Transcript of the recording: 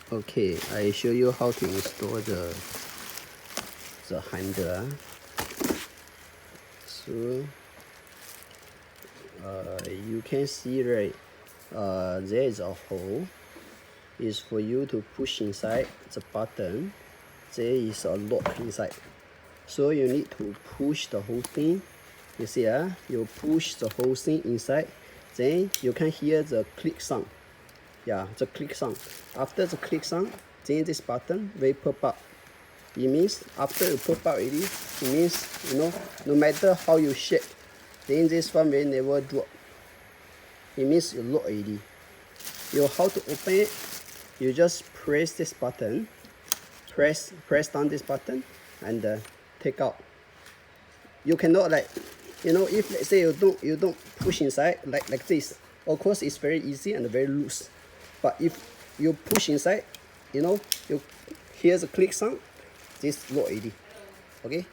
Okay, I show you how to install the handle. So you can see, right, there is a hole. Is for you to push inside the button. There is a lock inside, so you need to push the whole thing. You see, you push the whole thing inside, then you can hear the click sound. Yeah, the click sound. After the click sound, then this button will pop up. It means after you pop up already, it means, no matter how you shake, then this one will never drop. It means you lock already. How to open it? You just press this button, press down this button, and take out. You cannot, like, if let's say you don't push inside like this, of course it's very easy and very loose. But if you push inside, you hear the click sound, this lock already. Okay.